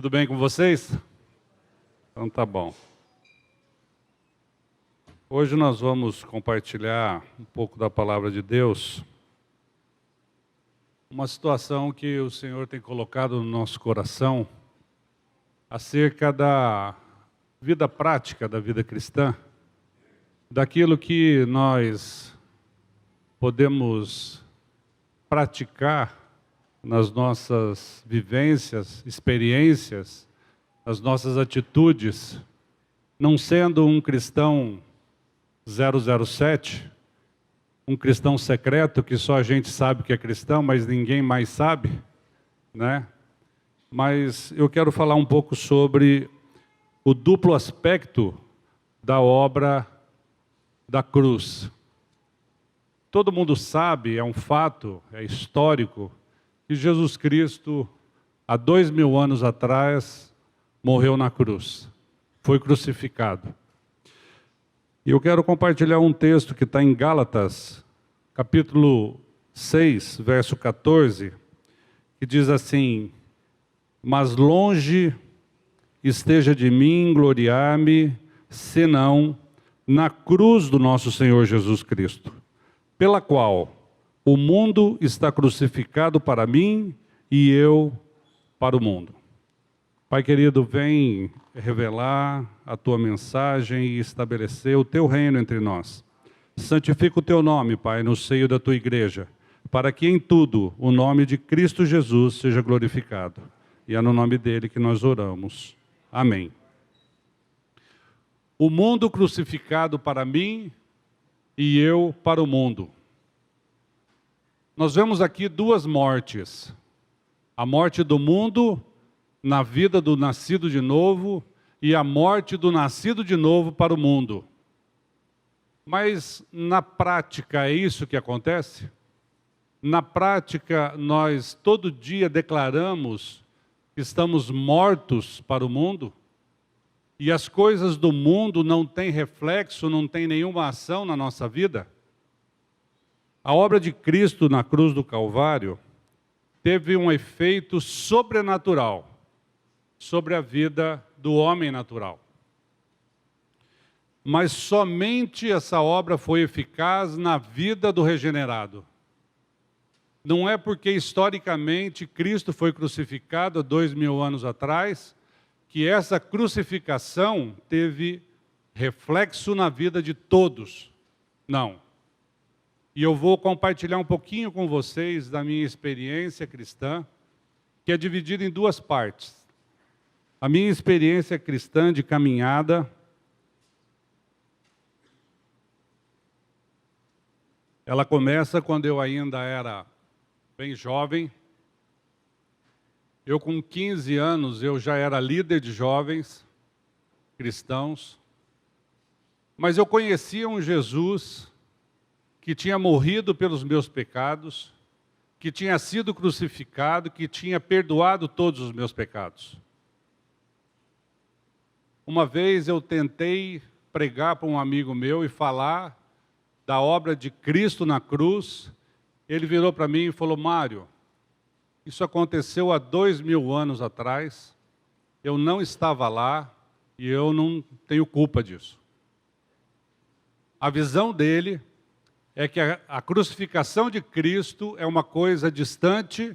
Tudo bem com vocês? Então tá bom. Hoje nós vamos compartilhar um pouco da palavra de Deus, uma situação que o Senhor tem colocado no nosso coração acerca da vida prática da vida cristã, daquilo que nós podemos praticar nas nossas vivências, experiências, nas nossas atitudes, não sendo um cristão 007, um cristão secreto que só a gente sabe que é cristão, mas ninguém mais sabe, né? Mas eu quero falar um pouco sobre o duplo aspecto da obra da cruz. Todo mundo sabe, é um fato, é histórico, que Jesus Cristo, há 2000 anos atrás, morreu na cruz, foi crucificado. E eu quero compartilhar um texto que está em Gálatas, capítulo 6, verso 14, que diz assim: mas longe esteja de mim gloriar-me, senão na cruz do nosso Senhor Jesus Cristo, pela qual o mundo está crucificado para mim e eu para o mundo. Pai querido, vem revelar a tua mensagem e estabelecer o teu reino entre nós. Santifica o teu nome, Pai, no seio da tua igreja, para que em tudo o nome de Cristo Jesus seja glorificado. E é no nome dele que nós oramos. Amém. O mundo crucificado para mim e eu para o mundo. Nós vemos aqui duas mortes. A morte do mundo na vida do nascido de novo e a morte do nascido de novo para o mundo. Mas na prática é isso que acontece? Na prática nós todo dia declaramos que estamos mortos para o mundo e as coisas do mundo não têm reflexo, não têm nenhuma ação na nossa vida? A obra de Cristo na cruz do Calvário teve um efeito sobrenatural sobre a vida do homem natural. Mas somente essa obra foi eficaz na vida do regenerado. Não é porque historicamente Cristo foi crucificado há 2000 anos atrás que essa crucificação teve reflexo na vida de todos. Não. E eu vou compartilhar um pouquinho com vocês da minha experiência cristã, que é dividida em duas partes. A minha experiência cristã de caminhada, ela começa quando eu ainda era bem jovem. Eu com 15 anos, eu já era líder de jovens cristãos, mas eu conhecia um Jesus que tinha morrido pelos meus pecados, que tinha sido crucificado, que tinha perdoado todos os meus pecados. Uma vez eu tentei pregar para um amigo meu e falar da obra de Cristo na cruz. Ele virou para mim e falou: Mário, isso aconteceu há 2000 anos atrás, eu não estava lá e eu não tenho culpa disso. A visão dele é que a crucificação de Cristo é uma coisa distante,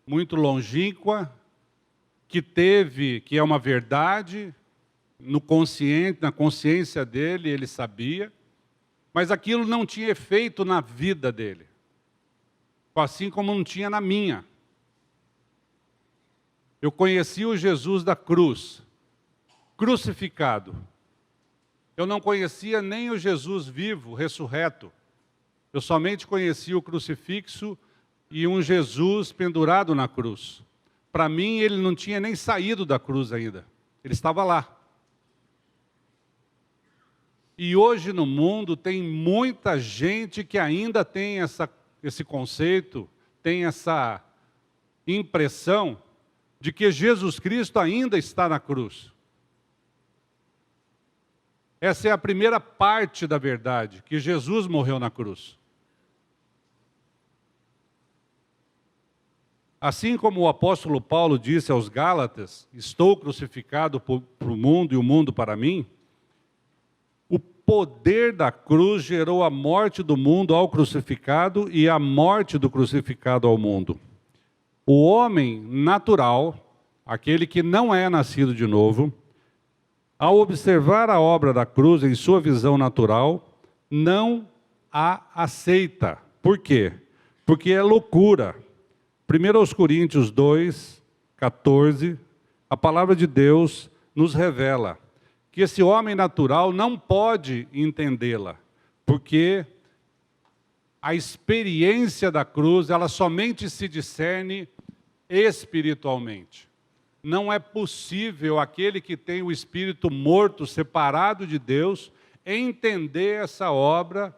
muito longínqua, que é uma verdade, na consciência dele, ele sabia, mas aquilo não tinha efeito na vida dele, assim como não tinha na minha. Eu conheci o Jesus da cruz, crucificado. Eu não conhecia nem o Jesus vivo, ressurreto. Eu somente conhecia o crucifixo e um Jesus pendurado na cruz. Para mim, ele não tinha nem saído da cruz ainda. Ele estava lá. E hoje no mundo tem muita gente que ainda tem esse conceito, tem essa impressão de que Jesus Cristo ainda está na cruz. Essa é a primeira parte da verdade, que Jesus morreu na cruz. Assim como o apóstolo Paulo disse aos Gálatas, estou crucificado para o mundo e o mundo para mim, o poder da cruz gerou a morte do mundo ao crucificado e a morte do crucificado ao mundo. O homem natural, aquele que não é nascido de novo, ao observar a obra da cruz em sua visão natural, não a aceita. Por quê? Porque é loucura. 1 Coríntios 2, 14, a palavra de Deus nos revela que esse homem natural não pode entendê-la, porque a experiência da cruz, ela somente se discerne espiritualmente. Não é possível aquele que tem o espírito morto, separado de Deus, entender essa obra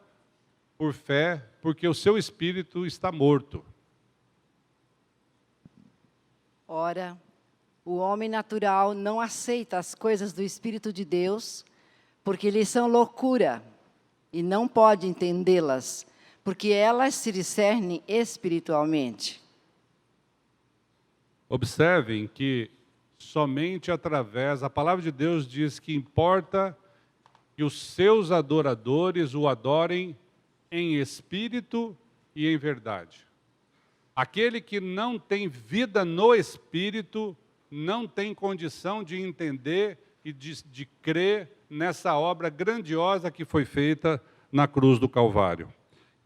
por fé, porque o seu espírito está morto. Ora, o homem natural não aceita as coisas do Espírito de Deus, porque lhes são loucura, e não pode entendê-las, porque elas se discernem espiritualmente. Observem que somente através, a palavra de Deus diz que importa que os seus adoradores o adorem em espírito e em verdade. Aquele que não tem vida no espírito, não tem condição de entender e de crer nessa obra grandiosa que foi feita na cruz do Calvário.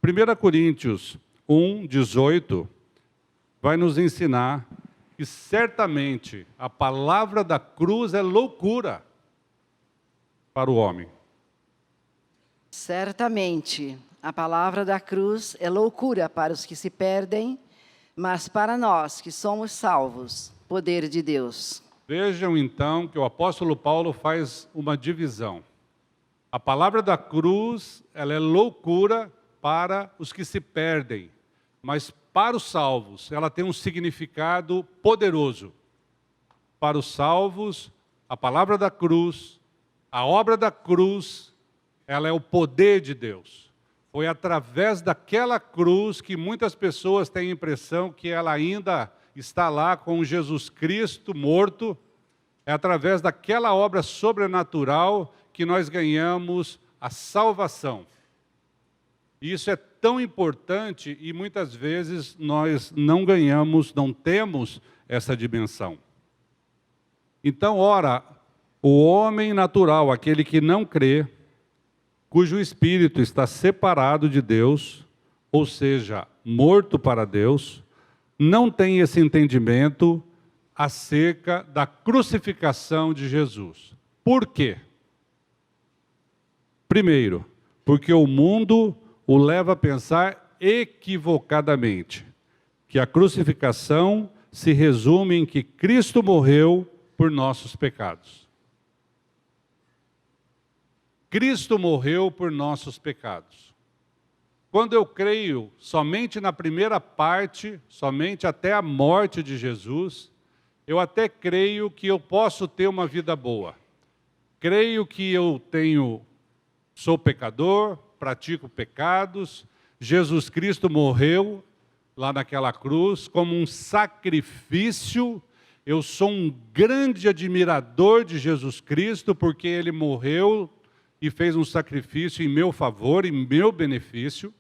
1 Coríntios 1, 18, vai nos ensinar que certamente a palavra da cruz é loucura para o homem. Certamente, a palavra da cruz é loucura para os que se perdem, mas para nós que somos salvos, poder de Deus. Vejam então que o apóstolo Paulo faz uma divisão. A palavra da cruz, ela é loucura para os que se perdem, mas para os salvos, ela tem um significado poderoso. Para os salvos, a palavra da cruz, a obra da cruz, ela é o poder de Deus. Foi através daquela cruz que muitas pessoas têm a impressão que ela ainda está lá com Jesus Cristo morto. É através daquela obra sobrenatural que nós ganhamos a salvação. E isso é tão importante e muitas vezes nós não ganhamos, não temos essa dimensão. Então, ora, o homem natural, aquele que não crê, cujo espírito está separado de Deus, ou seja, morto para Deus, não tem esse entendimento acerca da crucificação de Jesus. Por quê? Primeiro, porque o mundo o leva a pensar equivocadamente que a crucificação se resume em que Cristo morreu por nossos pecados. Cristo morreu por nossos pecados. Quando eu creio somente na primeira parte, somente até a morte de Jesus, eu até creio que eu posso ter uma vida boa. Creio que eu sou pecador, pratico pecados, Jesus Cristo morreu lá naquela cruz como um sacrifício. Eu sou um grande admirador de Jesus Cristo porque Ele morreu e fez um sacrifício em meu favor, em meu benefício.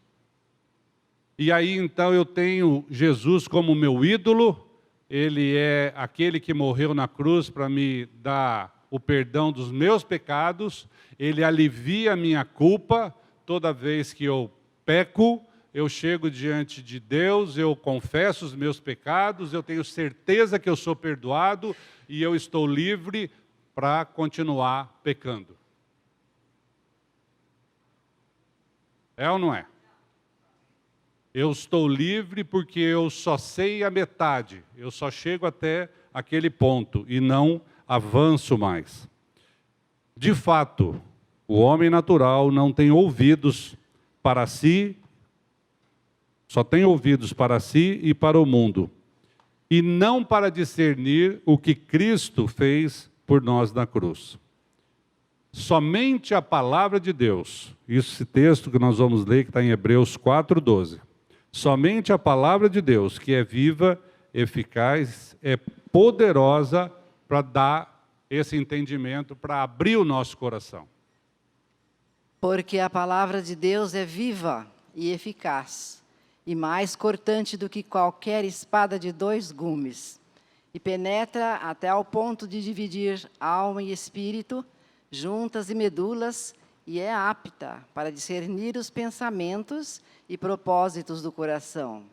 E aí então eu tenho Jesus como meu ídolo, Ele é aquele que morreu na cruz para me dar o perdão dos meus pecados, Ele alivia a minha culpa toda vez que eu peco, eu chego diante de Deus, eu confesso os meus pecados, eu tenho certeza que eu sou perdoado e eu estou livre para continuar pecando. É ou não é? Eu estou livre porque eu só sei a metade, eu só chego até aquele ponto e não avanço mais. De fato, o homem natural não tem ouvidos para si, só tem ouvidos para si e para o mundo, e não para discernir o que Cristo fez por nós na cruz. Somente a palavra de Deus, esse texto que nós vamos ler, que está em Hebreus 4:12. Somente a palavra de Deus, que é viva eficaz, é poderosa para dar esse entendimento, para abrir o nosso coração. Porque a palavra de Deus é viva e eficaz, e mais cortante do que qualquer espada de 2 gumes, e penetra até ao ponto de dividir alma e espírito, juntas e medulas, e é apta para discernir os pensamentos e propósitos do coração.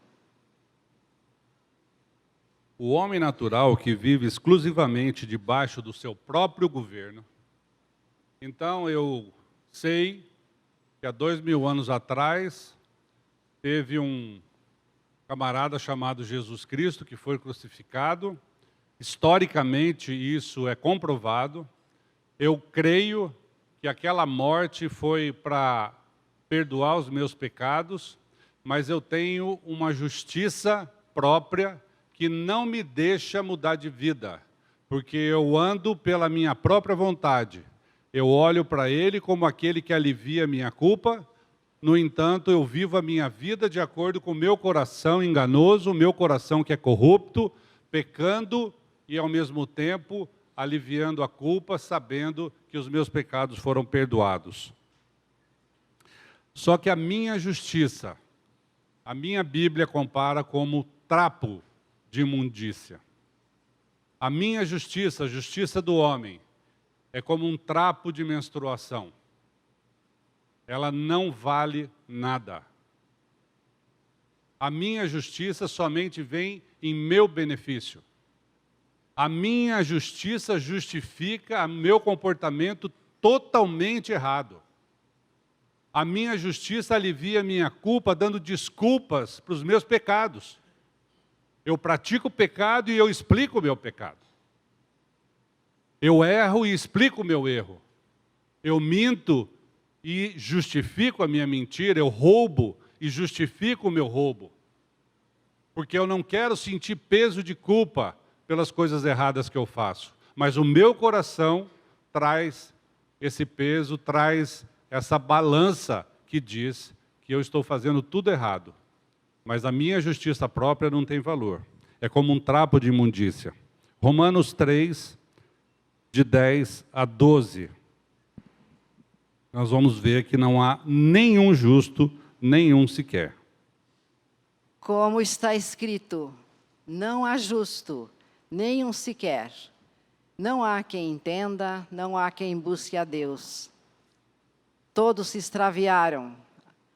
O homem natural que vive exclusivamente debaixo do seu próprio governo. Então eu sei que há 2000 anos atrás teve um camarada chamado Jesus Cristo que foi crucificado. Historicamente isso é comprovado. Eu creio que aquela morte foi para perdoar os meus pecados, mas eu tenho uma justiça própria que não me deixa mudar de vida, porque eu ando pela minha própria vontade. Eu olho para Ele como aquele que alivia a minha culpa, no entanto, eu vivo a minha vida de acordo com o meu coração enganoso, o meu coração que é corrupto, pecando e, ao mesmo tempo, aliviando a culpa, sabendo que os meus pecados foram perdoados. Só que a minha justiça, a minha Bíblia compara como trapo de imundícia. A minha justiça, a justiça do homem, é como um trapo de menstruação. Ela não vale nada. A minha justiça somente vem em meu benefício. A minha justiça justifica o meu comportamento totalmente errado. A minha justiça alivia a minha culpa, dando desculpas para os meus pecados. Eu pratico o pecado e eu explico o meu pecado. Eu erro e explico o meu erro. Eu minto e justifico a minha mentira. Eu roubo e justifico o meu roubo. Porque eu não quero sentir peso de culpa pelas coisas erradas que eu faço. Mas o meu coração traz esse peso, traz essa balança que diz que eu estou fazendo tudo errado. Mas a minha justiça própria não tem valor. É como um trapo de imundícia. Romanos 3, de 10 a 12. Nós vamos ver que não há nenhum justo, nenhum sequer. Como está escrito, não há justo, nenhum sequer. Não há quem entenda, não há quem busque a Deus. Todos se extraviaram,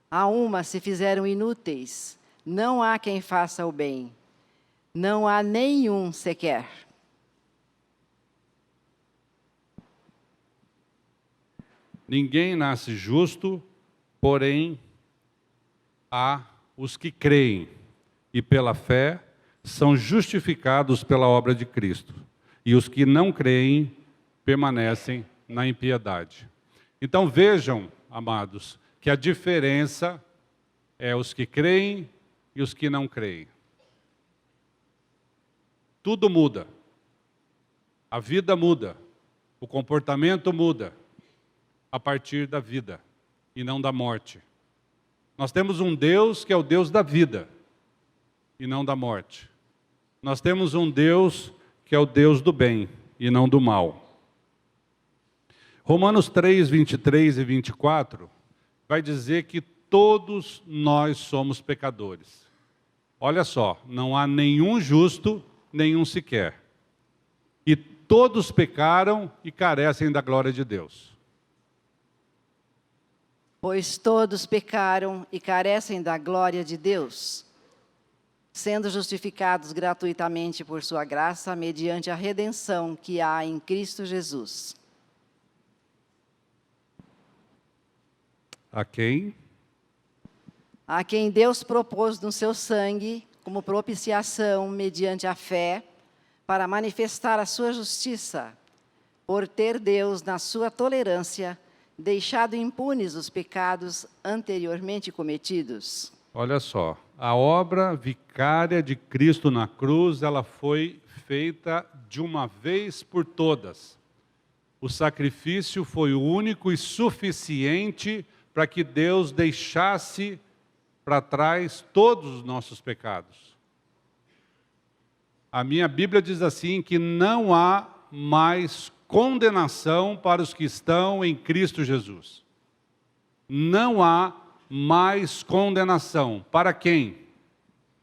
a uma se fizeram inúteis. Não há quem faça o bem. Não há nenhum sequer. Ninguém nasce justo, porém há os que creem e pela fé são justificados pela obra de Cristo. E os que não creem permanecem na impiedade. Então vejam, amados, que a diferença é os que creem e os que não creem. Tudo muda. A vida muda. O comportamento muda a partir da vida e não da morte. Nós temos um Deus que é o Deus da vida e não da morte. Nós temos um Deus que é o Deus do bem e não do mal. Romanos 3, 23 e 24 vai dizer que todos nós somos pecadores. Olha só, não há nenhum justo, nenhum sequer. E todos pecaram e carecem da glória de Deus. Pois todos pecaram e carecem da glória de Deus, sendo justificados gratuitamente por sua graça, mediante a redenção que há em Cristo Jesus. A quem? A quem Deus propôs no seu sangue, como propiciação mediante a fé, para manifestar a sua justiça, por ter Deus, na sua tolerância, deixado impunes os pecados anteriormente cometidos. Olha só, a obra vicária de Cristo na cruz, ela foi feita de uma vez por todas. O sacrifício foi o único e suficiente para que Deus deixasse para trás todos os nossos pecados. A minha Bíblia diz assim que não há mais condenação para os que estão em Cristo Jesus. Não há mais condenação. Para quem?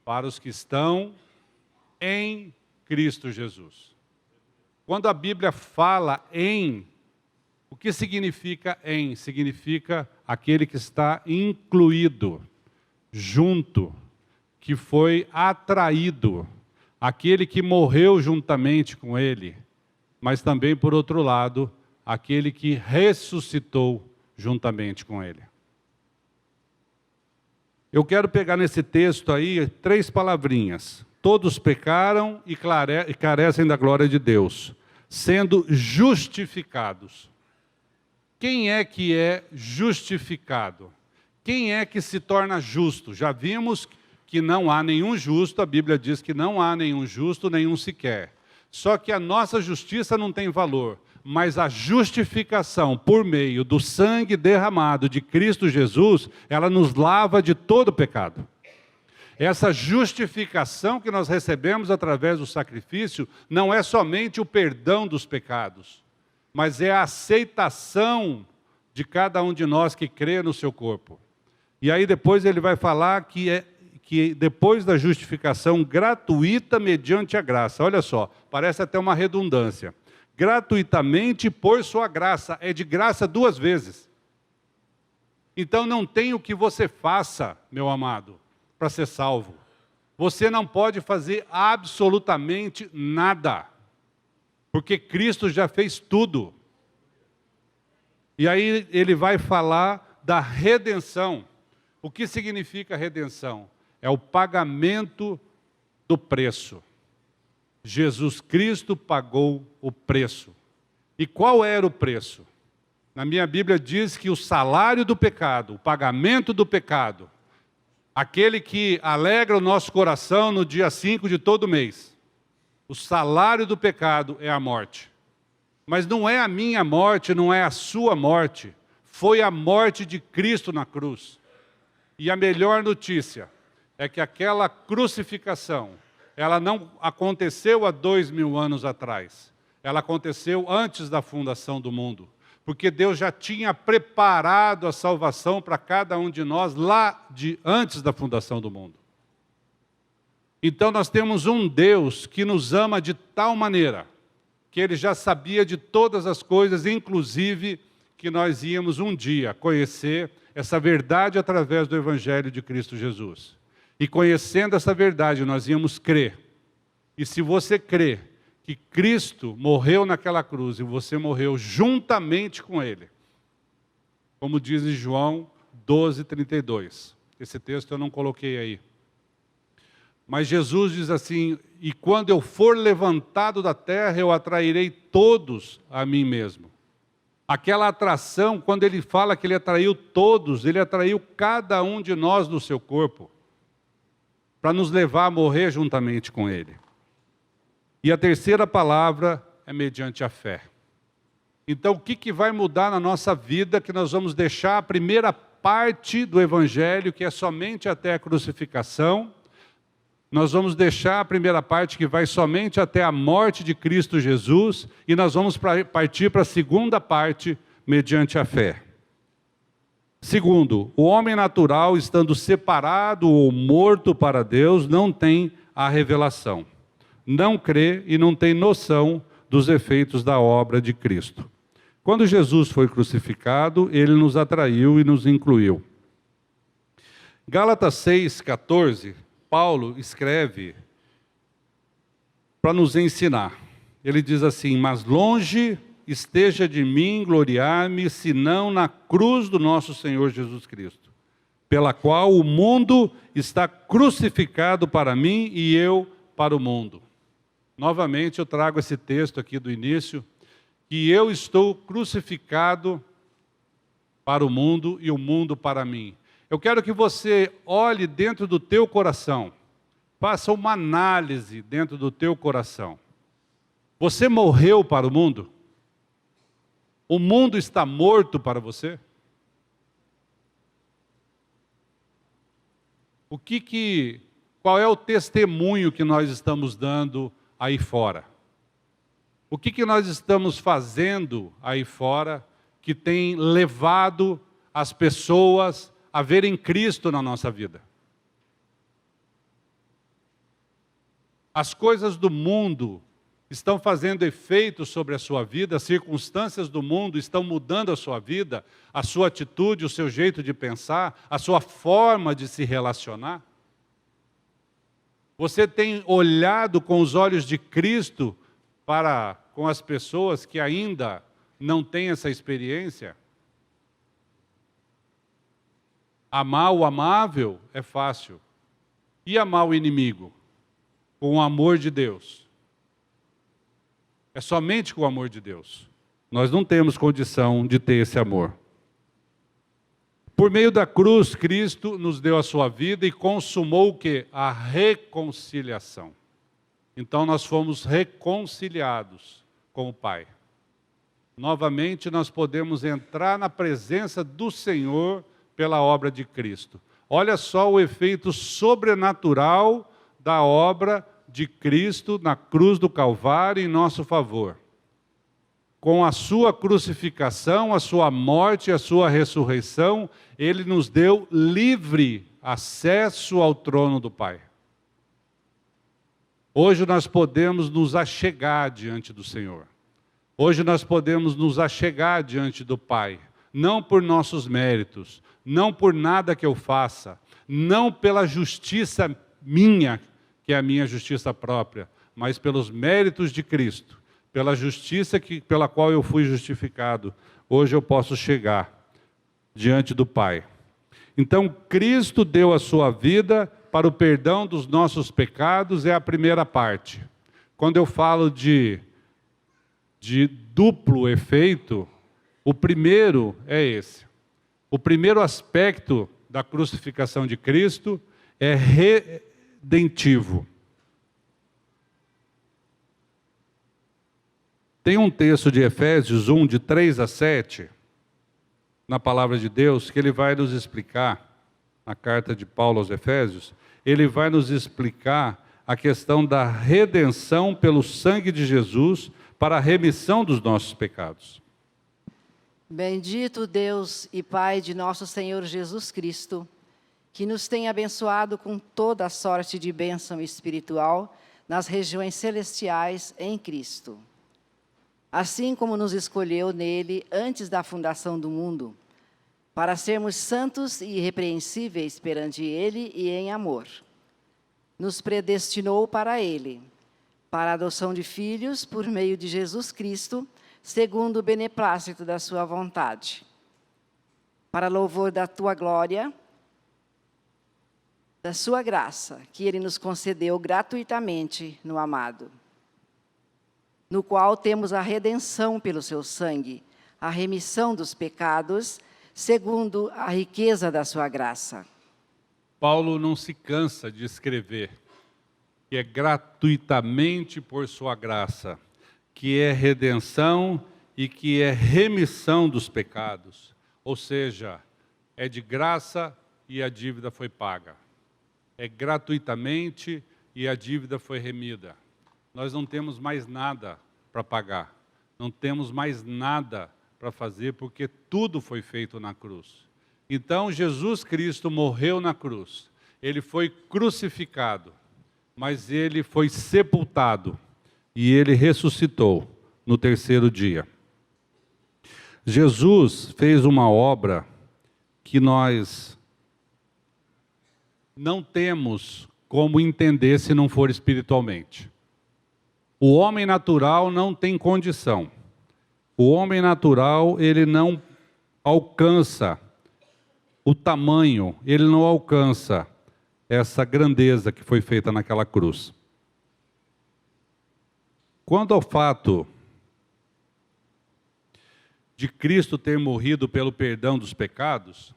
Para os que estão em Cristo Jesus. Quando a Bíblia fala em, o que significa em? Significa aquele que está incluído, junto, que foi atraído, aquele que morreu juntamente com ele, mas também, por outro lado, aquele que ressuscitou juntamente com ele. Eu quero pegar nesse texto aí 3 palavrinhas. Todos pecaram e carecem da glória de Deus, sendo justificados. Quem é justificado? Quem é que se torna justo? Já vimos que não há nenhum justo, a Bíblia diz que não há nenhum justo, nenhum sequer. Só que a nossa justiça não tem valor, mas a justificação por meio do sangue derramado de Cristo Jesus, ela nos lava de todo pecado. Essa justificação que nós recebemos através do sacrifício não é somente o perdão dos pecados, mas é a aceitação de cada um de nós que crê no seu corpo. E aí depois ele vai falar que depois da justificação gratuita mediante a graça. Olha só, parece até uma redundância. Gratuitamente por sua graça, é de graça 2 vezes. Então não tem o que você faça, meu amado, para ser salvo. Você não pode fazer absolutamente nada, porque Cristo já fez tudo. E aí ele vai falar da redenção. O que significa redenção? É o pagamento do preço. Jesus Cristo pagou o preço. E qual era o preço? Na minha Bíblia diz que o salário do pecado, o pagamento do pecado, aquele que alegra o nosso coração no dia 5 de todo mês, o salário do pecado é a morte. Mas não é a minha morte, não é a sua morte, foi a morte de Cristo na cruz. E a melhor notícia é que aquela crucificação, ela não aconteceu há 2000 anos atrás. Ela aconteceu antes da fundação do mundo. Porque Deus já tinha preparado a salvação para cada um de nós antes da fundação do mundo. Então nós temos um Deus que nos ama de tal maneira, que Ele já sabia de todas as coisas, inclusive que nós íamos um dia conhecer essa verdade através do Evangelho de Cristo Jesus. E conhecendo essa verdade, nós íamos crer. E se você crê que Cristo morreu naquela cruz e você morreu juntamente com Ele, como diz em João 12:32. Esse texto eu não coloquei aí. Mas Jesus diz assim, e quando eu for levantado da terra, eu atrairei todos a mim mesmo. Aquela atração, quando ele fala que ele atraiu todos, ele atraiu cada um de nós no seu corpo, para nos levar a morrer juntamente com ele. E a terceira palavra é mediante a fé. Então, o que vai mudar na nossa vida, que nós vamos deixar a primeira parte do Evangelho, que é somente até a crucificação. Nós vamos deixar a primeira parte, que vai somente até a morte de Cristo Jesus, e nós vamos partir para a segunda parte, mediante a fé. Segundo, o homem natural, estando separado ou morto para Deus, não tem a revelação. Não crê e não tem noção dos efeitos da obra de Cristo. Quando Jesus foi crucificado, ele nos atraiu e nos incluiu. Gálatas 6:14, Paulo escreve para nos ensinar. Ele diz assim, mas longe esteja de mim gloriar-me, senão na cruz do nosso Senhor Jesus Cristo, pela qual o mundo está crucificado para mim e eu para o mundo. Novamente eu trago esse texto aqui do início, que eu estou crucificado para o mundo e o mundo para mim. Eu quero que você olhe dentro do teu coração, faça uma análise dentro do teu coração. Você morreu para o mundo? O mundo está morto para você? Qual é o testemunho que nós estamos dando aí fora? O que nós estamos fazendo aí fora que tem levado as pessoas a verem Cristo na nossa vida? As coisas do mundo estão fazendo efeito sobre a sua vida, as circunstâncias do mundo estão mudando a sua vida, a sua atitude, o seu jeito de pensar, a sua forma de se relacionar? Você tem olhado com os olhos de Cristo para com as pessoas que ainda não têm essa experiência? Amar o amável é fácil. E amar o inimigo? Com o amor de Deus. É somente com o amor de Deus. Nós não temos condição de ter esse amor. Por meio da cruz, Cristo nos deu a sua vida e consumou o quê? A reconciliação. Então nós fomos reconciliados com o Pai. Novamente nós podemos entrar na presença do Senhor pela obra de Cristo. Olha só o efeito sobrenatural da obra de Cristo na cruz do Calvário em nosso favor. Com a sua crucificação, a sua morte e a sua ressurreição, Ele nos deu livre acesso ao trono do Pai. Hoje nós podemos nos achegar diante do Senhor. Hoje nós podemos nos achegar diante do Pai, não por nossos méritos, não por nada que eu faça, não pela justiça minha, que é a minha justiça própria, mas pelos méritos de Cristo, pela justiça pela qual eu fui justificado. Hoje eu posso chegar diante do Pai. Então, Cristo deu a sua vida para o perdão dos nossos pecados, é a primeira parte. Quando eu falo de duplo efeito, o primeiro é esse. O primeiro aspecto da crucificação de Cristo é redentivo. Tem um texto de Efésios 1, de 3 a 7, na palavra de Deus, que ele vai nos explicar, na carta de Paulo aos Efésios, ele vai nos explicar a questão da redenção pelo sangue de Jesus para a remissão dos nossos pecados. Bendito Deus e Pai de nosso Senhor Jesus Cristo, que nos tem abençoado com toda a sorte de bênção espiritual nas regiões celestiais em Cristo. Assim como nos escolheu nele antes da fundação do mundo, para sermos santos e irrepreensíveis perante ele e em amor. Nos predestinou para ele, para a adoção de filhos por meio de Jesus Cristo, segundo o beneplácito da sua vontade, para louvor da tua glória, da sua graça, que ele nos concedeu gratuitamente no amado, no qual temos a redenção pelo seu sangue, a remissão dos pecados, segundo a riqueza da sua graça. Paulo não se cansa de escrever que é gratuitamente por sua graça, que é redenção e que é remissão dos pecados. Ou seja, é de graça e a dívida foi paga. É gratuitamente e a dívida foi remida. Nós não temos mais nada para pagar. Não temos mais nada para fazer, porque tudo foi feito na cruz. Então, Jesus Cristo morreu na cruz. Ele foi crucificado, mas ele foi sepultado e ele ressuscitou no terceiro dia. Jesus fez uma obra que nós não temos como entender se não for espiritualmente. O homem natural não tem condição. O homem natural, ele não alcança o tamanho, ele não alcança essa grandeza que foi feita naquela cruz. Quanto ao fato de Cristo ter morrido pelo perdão dos pecados,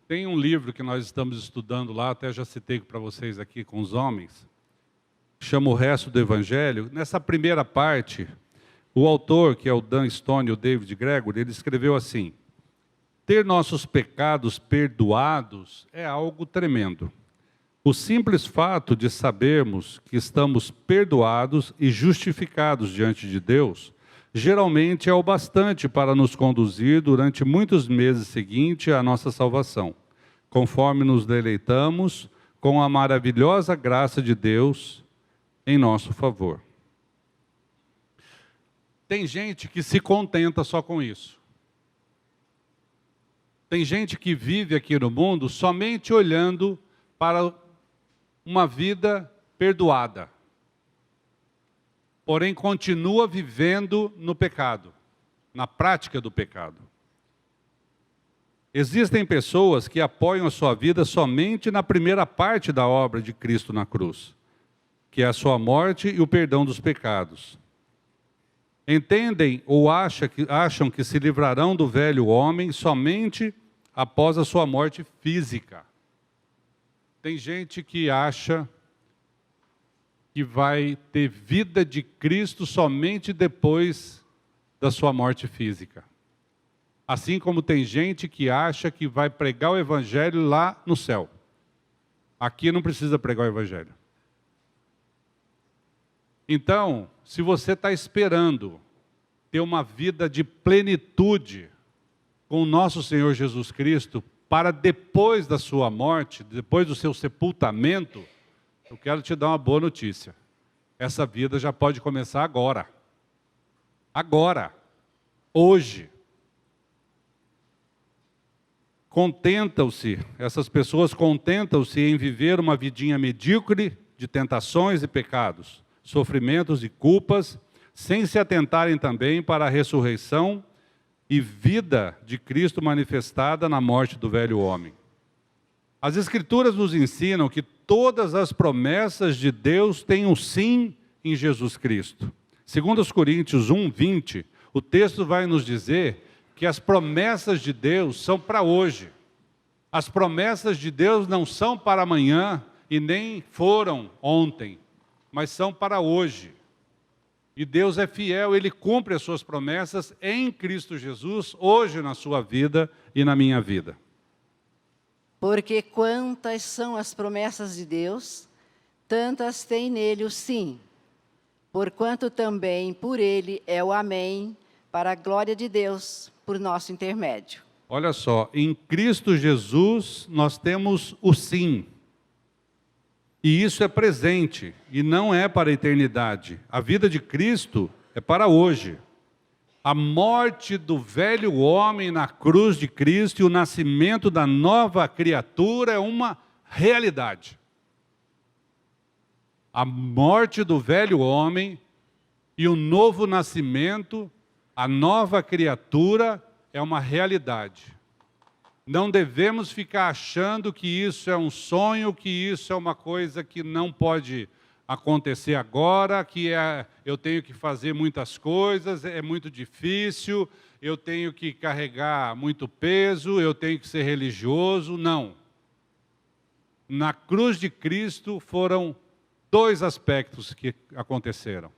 tem um livro que nós estamos estudando lá, até já citei para vocês aqui com os homens, chama O Resto do Evangelho. Nessa primeira parte, o autor, que é o Dan Stone e o David Gregory, ele escreveu assim: ter nossos pecados perdoados é algo tremendo. O simples fato de sabermos que estamos perdoados e justificados diante de Deus, geralmente é o bastante para nos conduzir durante muitos meses seguintes à nossa salvação, conforme nos deleitamos com a maravilhosa graça de Deus em nosso favor. Tem gente que se contenta só com isso. Tem gente que vive aqui no mundo somente olhando para uma vida perdoada. Porém, continua vivendo no pecado, na prática do pecado. Existem pessoas que apoiam a sua vida somente na primeira parte da obra de Cristo na cruz, que é a sua morte e o perdão dos pecados. Entendem ou acham que se livrarão do velho homem somente após a sua morte física. Tem gente que acha que vai ter vida de Cristo somente depois da sua morte física. Assim como tem gente que acha que vai pregar o Evangelho lá no céu. Aqui não precisa pregar o Evangelho. Então, se você está esperando ter uma vida de plenitude com o nosso Senhor Jesus Cristo, para depois da sua morte, depois do seu sepultamento, eu quero te dar uma boa notícia. Essa vida já pode começar agora. Agora. Hoje. Essas pessoas contentam-se em viver uma vidinha medíocre de tentações e pecados, sofrimentos e culpas, sem se atentarem também para a ressurreição e vida de Cristo manifestada na morte do velho homem. As Escrituras nos ensinam que todas as promessas de Deus têm um sim em Jesus Cristo. Segundo os Coríntios 1:20, o texto vai nos dizer que as promessas de Deus são para hoje. As promessas de Deus não são para amanhã e nem foram ontem, mas são para hoje. E Deus é fiel, Ele cumpre as suas promessas em Cristo Jesus, hoje na sua vida e na minha vida. Porque quantas são as promessas de Deus, tantas tem nele o sim. Porquanto também por ele é o amém, para a glória de Deus, por nosso intermédio. Olha só, em Cristo Jesus nós temos o sim. E isso é presente, e não é para a eternidade. A vida de Cristo é para hoje. A morte do velho homem na cruz de Cristo e o nascimento da nova criatura é uma realidade. A morte do velho homem e o novo nascimento, a nova criatura, é uma realidade. Não devemos ficar achando que isso é um sonho, que isso é uma coisa que não pode acontecer agora, eu tenho que fazer muitas coisas, é muito difícil, eu tenho que carregar muito peso, eu tenho que ser religioso. Não. Na cruz de Cristo foram dois aspectos que aconteceram.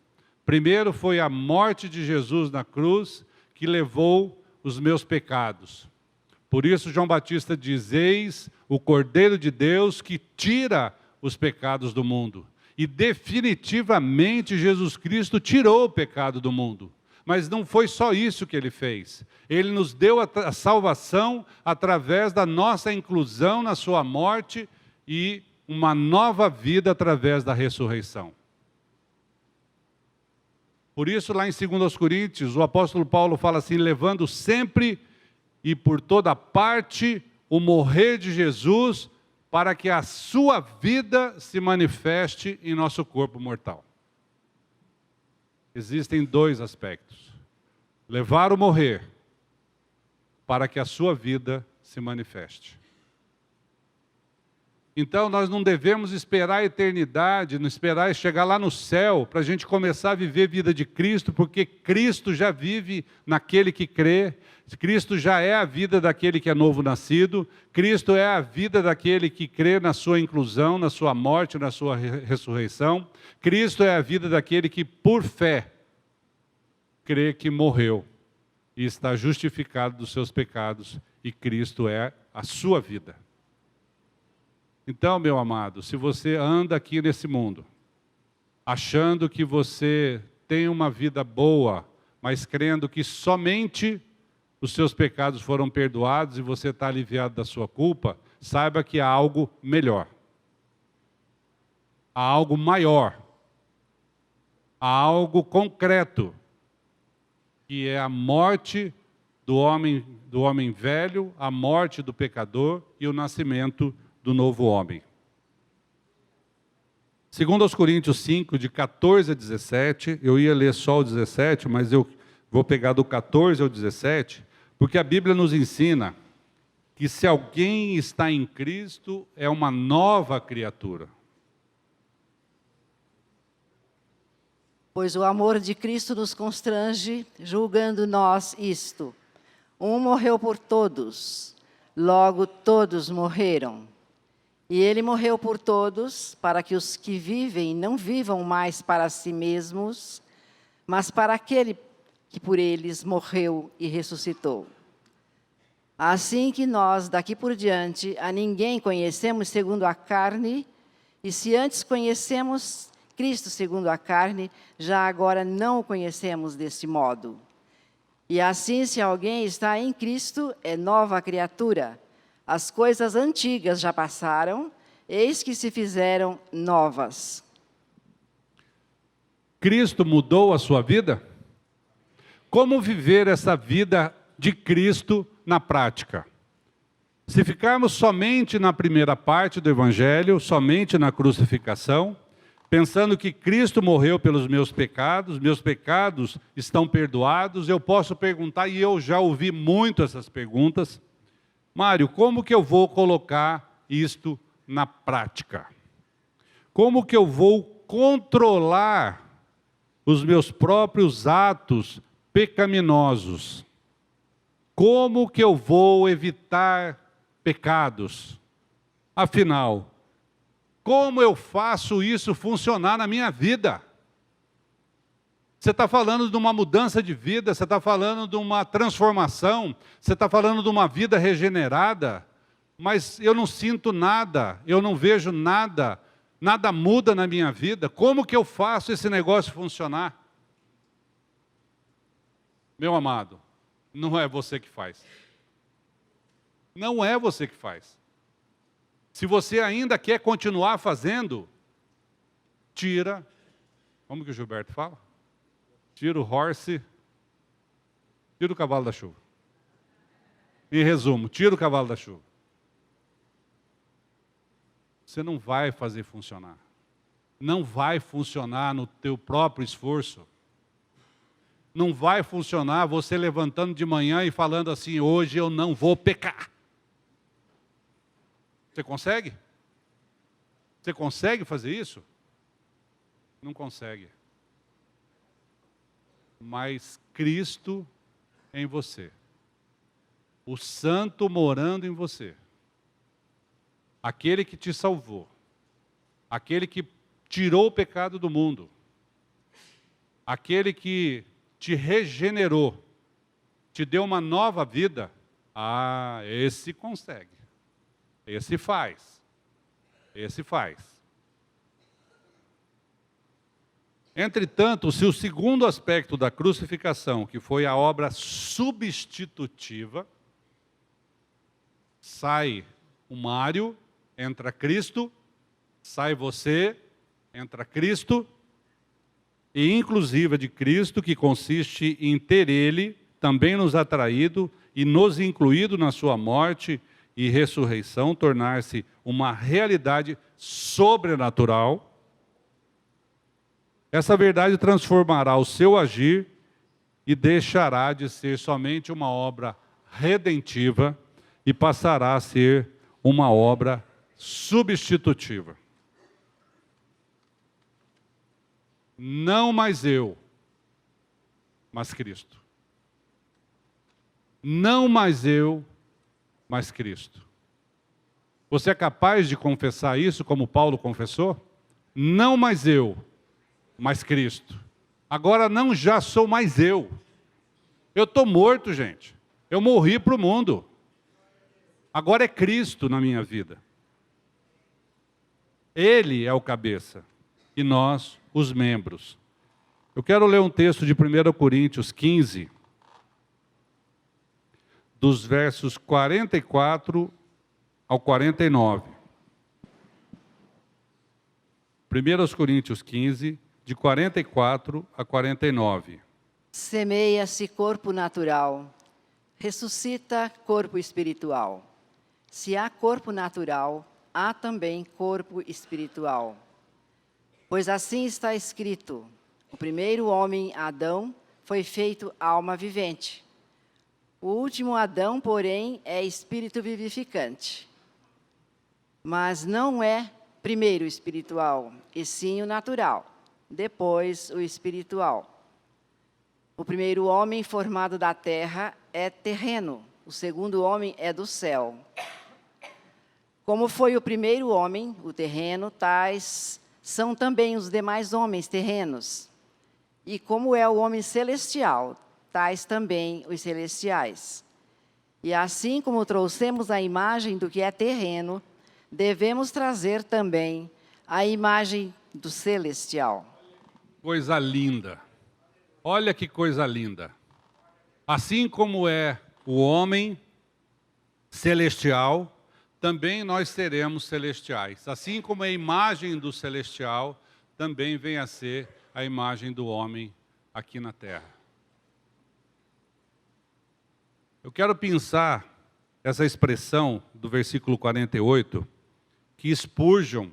Primeiro foi a morte de Jesus na cruz, que levou os meus pecados. Por isso João Batista diz: eis o Cordeiro de Deus que tira os pecados do mundo. E definitivamente Jesus Cristo tirou o pecado do mundo. Mas não foi só isso que Ele fez. Ele nos deu a salvação através da nossa inclusão na sua morte e uma nova vida através da ressurreição. Por isso, lá em 2 Coríntios, o apóstolo Paulo fala assim: levando sempre e por toda parte o morrer de Jesus, para que a sua vida se manifeste em nosso corpo mortal. Existem dois aspectos: levar o morrer, para que a sua vida se manifeste. Então nós não devemos esperar a eternidade, não esperar chegar lá no céu, para a gente começar a viver a vida de Cristo, porque Cristo já vive naquele que crê, Cristo já é a vida daquele que é novo nascido, Cristo é a vida daquele que crê na sua inclusão, na sua morte, na sua ressurreição, Cristo é a vida daquele que por fé crê que morreu e está justificado dos seus pecados, e Cristo é a sua vida. Então, meu amado, se você anda aqui nesse mundo, achando que você tem uma vida boa, mas crendo que somente os seus pecados foram perdoados e você está aliviado da sua culpa, saiba que há algo melhor. Há algo maior. Há algo concreto, que é a morte do homem velho, a morte do pecador e o nascimento do novo homem. Segundo aos Coríntios 5, de 14 a 17, eu ia ler só o 17, mas eu vou pegar do 14 ao 17, porque a Bíblia nos ensina que se alguém está em Cristo, é uma nova criatura. Pois o amor de Cristo nos constrange, julgando nós isto: um morreu por todos, logo todos morreram. E ele morreu por todos, para que os que vivem não vivam mais para si mesmos, mas para aquele que por eles morreu e ressuscitou. Assim que nós, daqui por diante, a ninguém conhecemos segundo a carne, e se antes conhecemos Cristo segundo a carne, já agora não o conhecemos deste modo. E assim, se alguém está em Cristo, é nova criatura. As coisas antigas já passaram, eis que se fizeram novas. Cristo mudou a sua vida? Como viver essa vida de Cristo na prática? Se ficarmos somente na primeira parte do Evangelho, somente na crucificação, pensando que Cristo morreu pelos meus pecados estão perdoados, eu posso perguntar, e eu já ouvi muito essas perguntas: Mário, como que eu vou colocar isto na prática? Como que eu vou controlar os meus próprios atos pecaminosos? Como que eu vou evitar pecados? Afinal, como eu faço isso funcionar na minha vida? Você está falando de uma mudança de vida, você está falando de uma transformação, você está falando de uma vida regenerada, mas eu não sinto nada, eu não vejo nada, nada muda na minha vida. Como que eu faço esse negócio funcionar? Meu amado, não é você que faz. Não é você que faz. Se você ainda quer continuar fazendo, tira, como que o Gilberto fala? Tira o horse, tira o cavalo da chuva. Em resumo, tira o cavalo da chuva. Você não vai fazer funcionar. Não vai funcionar no teu próprio esforço. Não vai funcionar você levantando de manhã e falando assim: hoje eu não vou pecar. Você consegue? Você consegue fazer isso? Não consegue. Mas Cristo em você, o Santo morando em você, aquele que te salvou, aquele que tirou o pecado do mundo, aquele que te regenerou, te deu uma nova vida, esse consegue, esse faz, esse faz. Entretanto, se o segundo aspecto da crucificação, que foi a obra substitutiva, sai o Mário, entra Cristo, sai você, entra Cristo, e inclusive de Cristo, que consiste em ter Ele também nos atraído e nos incluído na sua morte e ressurreição, tornar-se uma realidade sobrenatural. Essa verdade transformará o seu agir e deixará de ser somente uma obra redentiva e passará a ser uma obra substitutiva. Não mais eu, mas Cristo. Não mais eu, mas Cristo. Você é capaz de confessar isso como Paulo confessou? Não mais eu, mas Cristo. Agora não já sou mais eu. Eu estou morto, gente. Eu morri para o mundo. Agora é Cristo na minha vida. Ele é o cabeça e nós os membros. Eu quero ler um texto de 1 Coríntios 15, dos versos 44 ao 49. 1 Coríntios 15, de 44 a 49. Semeia-se corpo natural, ressuscita corpo espiritual. Se há corpo natural, há também corpo espiritual. Pois assim está escrito: o primeiro homem, Adão, foi feito alma vivente. O último Adão, porém, é espírito vivificante. Mas não é primeiro o espiritual, e sim o natural, depois o espiritual. O primeiro homem formado da terra é terreno, o segundo homem é do céu. Como foi o primeiro homem, o terreno, tais são também os demais homens terrenos. E como é o homem celestial, tais também os celestiais. E assim como trouxemos a imagem do que é terreno, devemos trazer também a imagem do celestial. Coisa linda. Olha que coisa linda. Assim como é o homem celestial, também nós seremos celestiais. Assim como é a imagem do celestial, também vem a ser a imagem do homem aqui na terra. Eu quero pensar essa expressão do versículo 48, que Spurgeon,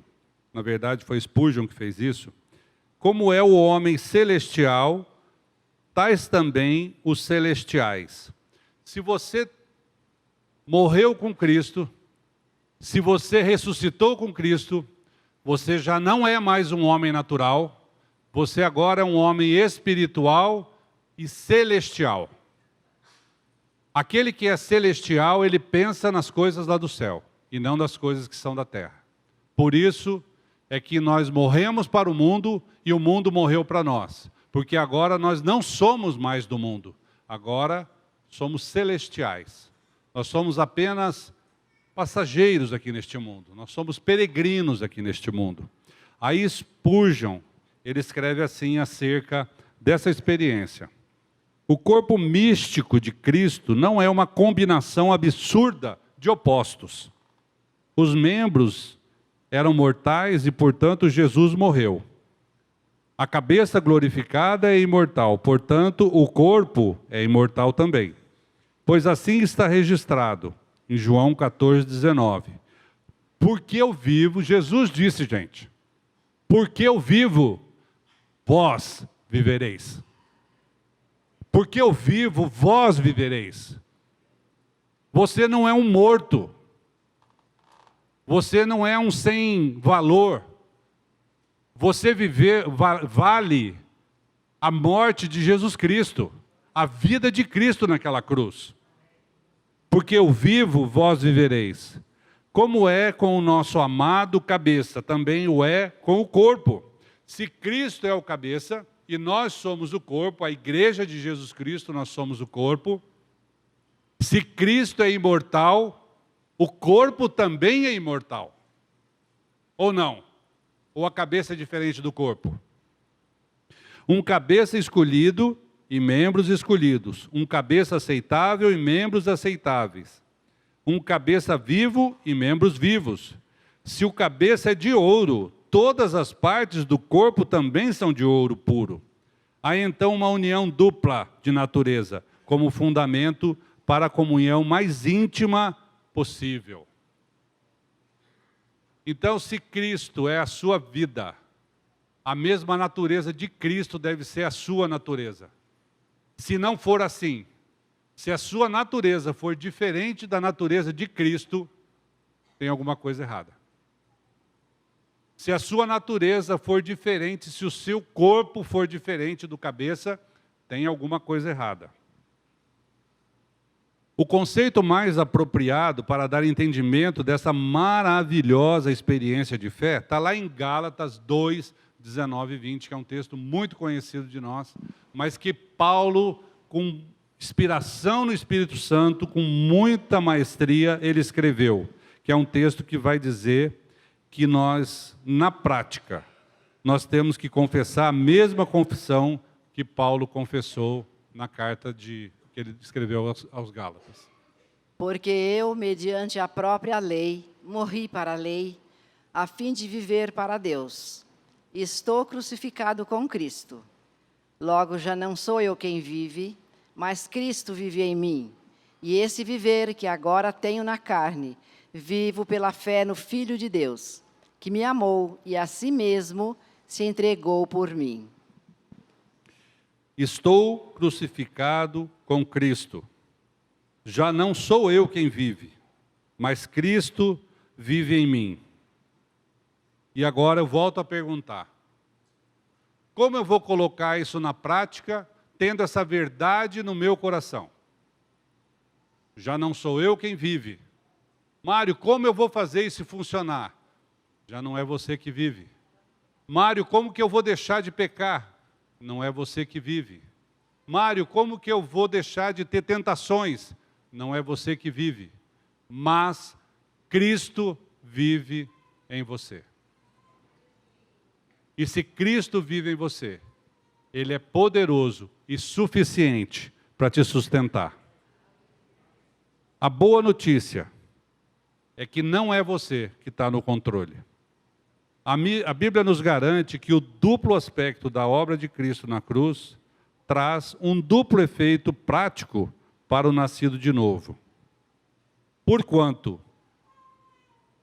na verdade foi Spurgeon que fez isso, como é o homem celestial, tais também os celestiais. Se você morreu com Cristo, se você ressuscitou com Cristo, você já não é mais um homem natural, você agora é um homem espiritual e celestial. Aquele que é celestial, ele pensa nas coisas lá do céu e não nas coisas que são da terra. Por isso é que nós morremos para o mundo e o mundo morreu para nós. Porque agora nós não somos mais do mundo, agora somos celestiais. Nós somos apenas passageiros aqui neste mundo, nós somos peregrinos aqui neste mundo. Aí Spurgeon, ele escreve assim acerca dessa experiência. O corpo místico de Cristo não é uma combinação absurda de opostos. Os membros eram mortais e, portanto, Jesus morreu. A cabeça glorificada é imortal, portanto, o corpo é imortal também. Pois assim está registrado em João 14:19. Porque eu vivo, Jesus disse, gente, porque eu vivo, vós vivereis. Porque eu vivo, vós vivereis. Você não é um morto. Você não é um sem valor. Você vale a morte de Jesus Cristo, a vida de Cristo naquela cruz. Porque eu vivo, vós vivereis. Como é com o nosso amado cabeça, também o é com o corpo. Se Cristo é o cabeça e nós somos o corpo, a igreja de Jesus Cristo, nós somos o corpo. Se Cristo é imortal, o corpo também é imortal. Ou não? Ou a cabeça é diferente do corpo? Um cabeça escolhido e membros escolhidos. Um cabeça aceitável e membros aceitáveis. Um cabeça vivo e membros vivos. Se o cabeça é de ouro, todas as partes do corpo também são de ouro puro. Há então uma união dupla de natureza, como fundamento para a comunhão mais íntima possível. Então, se Cristo é a sua vida, a mesma natureza de Cristo deve ser a sua natureza. Se não for assim, se a sua natureza for diferente da natureza de Cristo, tem alguma coisa errada. Se a sua natureza for diferente, se o seu corpo for diferente do cabeça, tem alguma coisa errada. O conceito mais apropriado para dar entendimento dessa maravilhosa experiência de fé está lá em Gálatas 2, 19 e 20, que é um texto muito conhecido de nós, mas que Paulo, com inspiração no Espírito Santo, com muita maestria, ele escreveu, que é um texto que vai dizer que nós, na prática, nós temos que confessar a mesma confissão que Paulo confessou na carta que ele escreveu aos Gálatas. Porque eu, mediante a própria lei, morri para a lei, a fim de viver para Deus. Estou crucificado com Cristo. Logo já não sou eu quem vive, mas Cristo vive em mim. E esse viver que agora tenho na carne, vivo pela fé no Filho de Deus, que me amou e a si mesmo se entregou por mim. Estou crucificado com Cristo. Já não sou eu quem vive, mas Cristo vive em mim. E agora eu volto a perguntar: como eu vou colocar isso na prática, tendo essa verdade no meu coração? Já não sou eu quem vive. Mário, como eu vou fazer isso funcionar? Já não é você que vive. Mário, como que eu vou deixar de pecar? Não é você que vive. Mário, como que eu vou deixar de ter tentações? Não é você que vive. Mas Cristo vive em você. E se Cristo vive em você, Ele é poderoso e suficiente para te sustentar. A boa notícia é que não é você que está no controle. A Bíblia nos garante que o duplo aspecto da obra de Cristo na cruz traz um duplo efeito prático para o nascido de novo. Porquanto,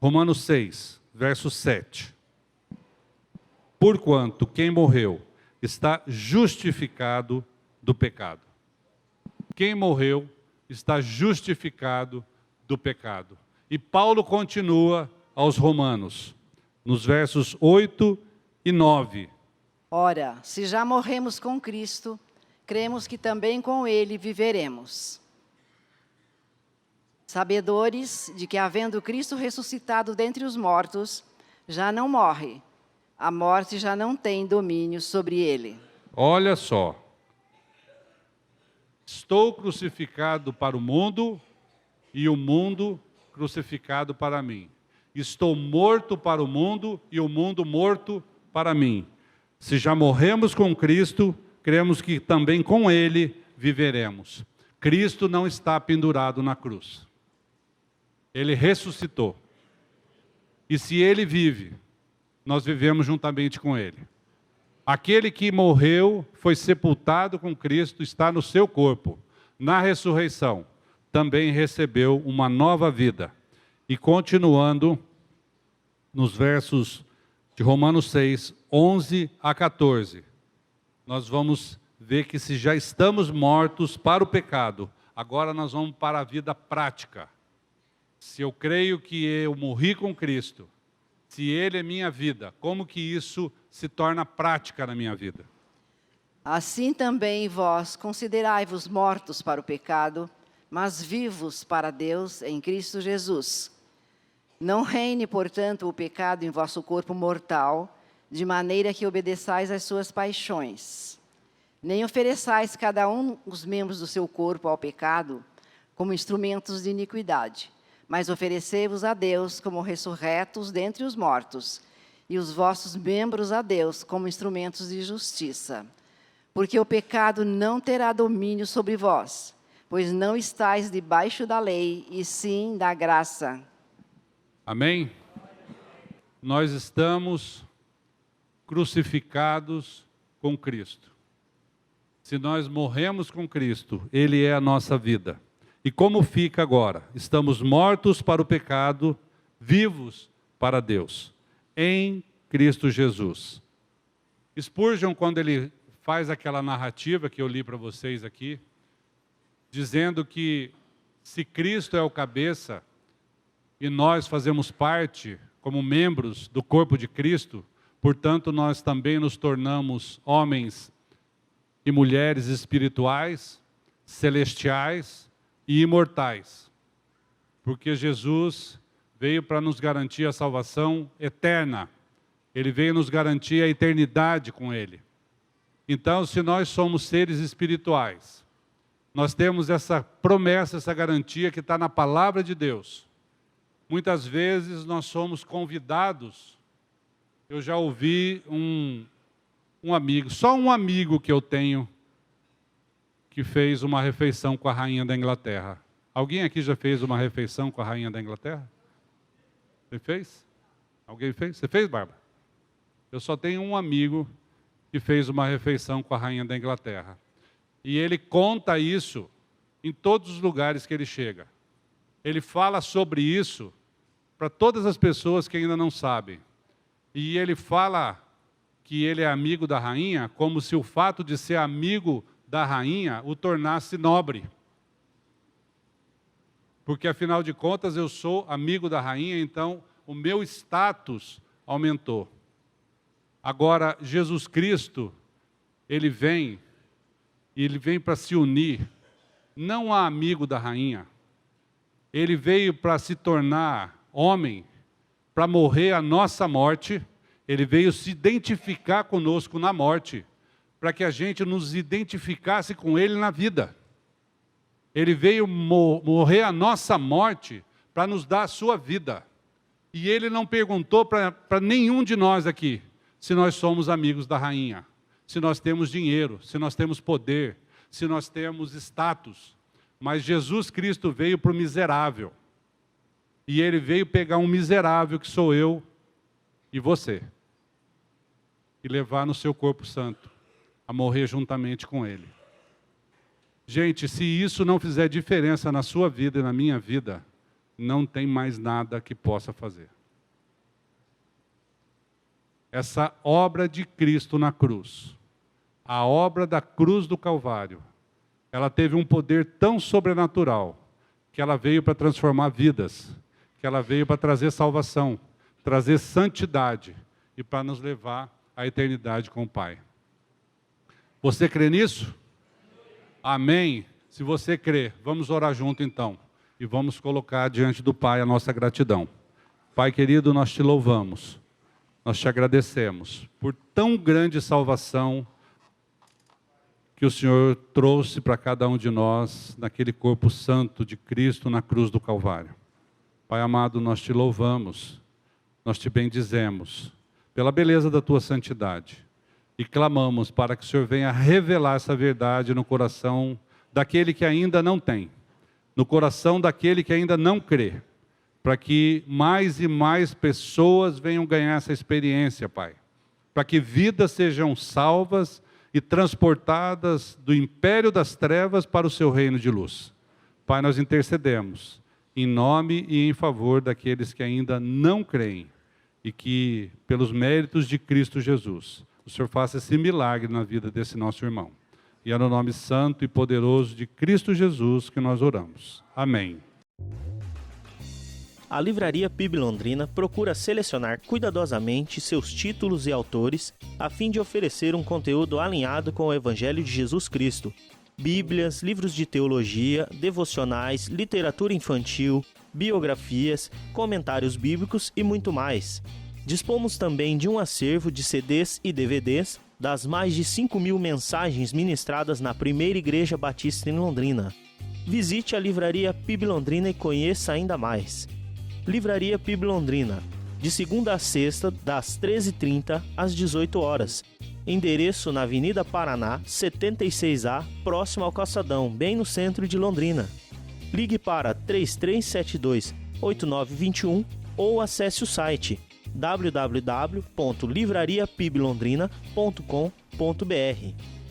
Romanos 6, verso 7. Porquanto quem morreu está justificado do pecado. Quem morreu está justificado do pecado. E Paulo continua aos Romanos, nos versos 8 e 9. Ora, se já morremos com Cristo, cremos que também com Ele viveremos. Sabedores de que, havendo Cristo ressuscitado dentre os mortos, já não morre. A morte já não tem domínio sobre ele. Olha só. Estou crucificado para o mundo e o mundo crucificado para mim. Estou morto para o mundo e o mundo morto para mim. Se já morremos com Cristo, cremos que também com Ele viveremos. Cristo não está pendurado na cruz. Ele ressuscitou. E se Ele vive, nós vivemos juntamente com Ele. Aquele que morreu, foi sepultado com Cristo, está no seu corpo. Na ressurreição, também recebeu uma nova vida. E continuando, nos versos de Romanos 6, 11 a 14, nós vamos ver que se já estamos mortos para o pecado, agora nós vamos para a vida prática. Se eu creio que eu morri com Cristo, se Ele é minha vida, como que isso se torna prática na minha vida? Assim também vós considerai-vos mortos para o pecado, mas vivos para Deus em Cristo Jesus. Não reine, portanto, o pecado em vosso corpo mortal, de maneira que obedeçais às suas paixões. Nem ofereçais cada um os membros do seu corpo ao pecado, como instrumentos de iniquidade, mas oferecei-vos a Deus como ressurretos dentre os mortos, e os vossos membros a Deus como instrumentos de justiça. Porque o pecado não terá domínio sobre vós, pois não estáis debaixo da lei, e sim da graça. Amém? Nós estamos crucificados com Cristo. Se nós morremos com Cristo, Ele é a nossa vida. E como fica agora? Estamos mortos para o pecado, vivos para Deus, em Cristo Jesus. Spurgeon, quando ele faz aquela narrativa que eu li para vocês aqui, dizendo que se Cristo é o cabeça e nós fazemos parte como membros do corpo de Cristo, portanto nós também nos tornamos homens e mulheres espirituais, celestiais e imortais. Porque Jesus veio para nos garantir a salvação eterna. Ele veio nos garantir a eternidade com Ele. Então, se nós somos seres espirituais, nós temos essa promessa, essa garantia que está na palavra de Deus, Muitas vezes nós somos convidados. Eu já ouvi um amigo, só um amigo que eu tenho, que fez uma refeição com a rainha da Inglaterra. Alguém aqui já fez uma refeição com a rainha da Inglaterra? Você fez? Alguém fez? Você fez, Bárbara? Eu só tenho um amigo que fez uma refeição com a rainha da Inglaterra. E ele conta isso em todos os lugares que ele chega. Ele fala sobre isso para todas as pessoas que ainda não sabem. E ele fala que ele é amigo da rainha, como se o fato de ser amigo da rainha o tornasse nobre. Porque, afinal de contas, eu sou amigo da rainha, então o meu status aumentou. Agora, Jesus Cristo, ele vem para se unir, não a amigo da rainha. Ele veio para se tornar homem, para morrer a nossa morte. Ele veio se identificar conosco na morte, para que a gente nos identificasse com ele na vida. Ele veio morrer a nossa morte para nos dar a sua vida. E ele não perguntou para nenhum de nós aqui se nós somos amigos da rainha, se nós temos dinheiro, se nós temos poder, se nós temos status. Mas Jesus Cristo veio para o miserável. E ele veio pegar um miserável que sou eu e você, e levar no seu corpo santo, a morrer juntamente com ele. Gente, se isso não fizer diferença na sua vida e na minha vida, não tem mais nada que possa fazer. Essa obra de Cristo na cruz, a obra da cruz do Calvário, ela teve um poder tão sobrenatural, que ela veio para transformar vidas, que ela veio para trazer salvação, trazer santidade e para nos levar à eternidade com o Pai. Você crê nisso? Amém? Se você crê, vamos orar junto então. E vamos colocar diante do Pai a nossa gratidão. Pai querido, nós te louvamos. Nós te agradecemos por tão grande salvação que o Senhor trouxe para cada um de nós naquele corpo santo de Cristo na cruz do Calvário. Pai amado, nós te louvamos, nós te bendizemos pela beleza da tua santidade e clamamos para que o Senhor venha revelar essa verdade no coração daquele que ainda não tem, no coração daquele que ainda não crê, para que mais e mais pessoas venham ganhar essa experiência, Pai, para que vidas sejam salvas e transportadas do império das trevas para o seu reino de luz. Pai, nós intercedemos em nome e em favor daqueles que ainda não creem e que, pelos méritos de Cristo Jesus, o Senhor faça esse milagre na vida desse nosso irmão. E é no nome santo e poderoso de Cristo Jesus que nós oramos. Amém. A Livraria PIB Londrina procura selecionar cuidadosamente seus títulos e autores a fim de oferecer um conteúdo alinhado com o Evangelho de Jesus Cristo. Bíblias, livros de teologia, devocionais, literatura infantil, biografias, comentários bíblicos e muito mais. Dispomos também de um acervo de CDs e DVDs das mais de 5.000 mensagens ministradas na Primeira Igreja Batista em Londrina. Visite a Livraria PIB Londrina e conheça ainda mais. Livraria PIB Londrina, de segunda a sexta, das 13h30 às 18 horas. Endereço na Avenida Paraná, 76A, próximo ao Calçadão, bem no centro de Londrina. Ligue para 3372-8921 ou acesse o site www.livrariapiblondrina.com.br.